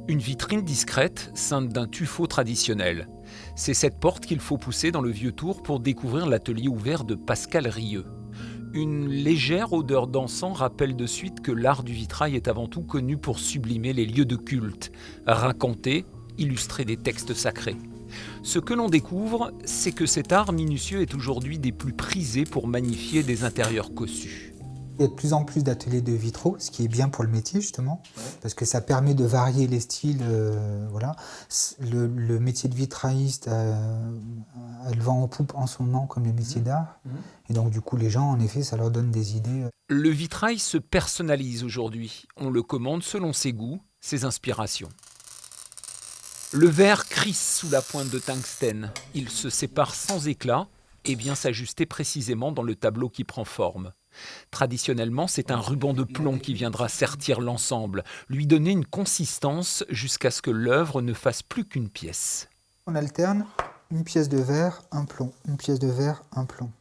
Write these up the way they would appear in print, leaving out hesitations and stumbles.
Une vitrine discrète, ceinte d'un tuffeau traditionnel. C'est cette porte qu'il faut pousser dans le Vieux-Tour pour découvrir l'atelier ouvert de Pascal Rieu. Une légère odeur d'encens rappelle de suite que l'art du vitrail est avant tout connu pour sublimer les lieux de culte, raconter, illustrer des textes sacrés. Ce que l'on découvre, c'est que cet art minutieux est aujourd'hui des plus prisés pour magnifier des intérieurs cossus. Il y a de plus en plus d'ateliers de vitraux, ce qui est bien pour le métier justement, parce que ça permet de varier les styles. Voilà. Le métier de vitrailliste a le vent en poupe en ce moment comme les métiers d'art. Et donc du coup les gens, en effet, ça leur donne des idées. Le vitrail se personnalise aujourd'hui. On le commande selon ses goûts, ses inspirations. Le verre crisse sous la pointe de tungstène. Il se sépare sans éclat et vient s'ajuster précisément dans le tableau qui prend forme. Traditionnellement, c'est un ruban de plomb qui viendra sertir l'ensemble, lui donner une consistance jusqu'à ce que l'œuvre ne fasse plus qu'une pièce. On alterne une pièce de verre, un plomb, une pièce de verre, un plomb.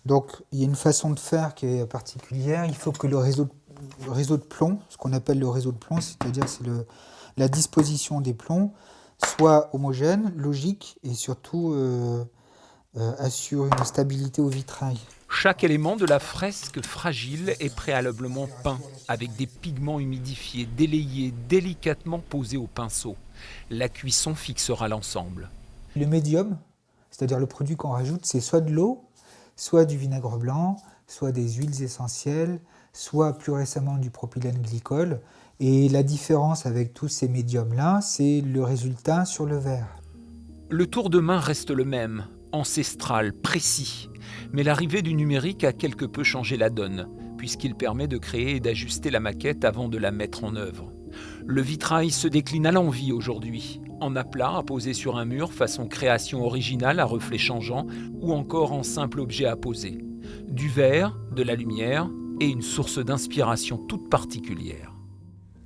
Donc il y a une façon de faire qui est particulière. Il faut que le réseau de plomb, ce qu'on appelle le réseau de plomb, c'est-à-dire c'est la disposition des plombs, soit homogène, logique et surtout assure une stabilité au vitrail. Chaque élément de la fresque fragile est préalablement peint, avec des pigments humidifiés, délayés, délicatement posés au pinceau. La cuisson fixera l'ensemble. Le médium, c'est-à-dire le produit qu'on rajoute, c'est soit de l'eau, soit du vinaigre blanc, soit des huiles essentielles, soit plus récemment du propylène glycol. Et la différence avec tous ces médiums-là, c'est le résultat sur le verre. Le tour de main reste le même, ancestral, précis. Mais l'arrivée du numérique a quelque peu changé la donne, puisqu'il permet de créer et d'ajuster la maquette avant de la mettre en œuvre. Le vitrail se décline à l'envi aujourd'hui, en aplat à poser sur un mur façon création originale à reflets changeants ou encore en simple objet à poser. Du verre, de la lumière et une source d'inspiration toute particulière.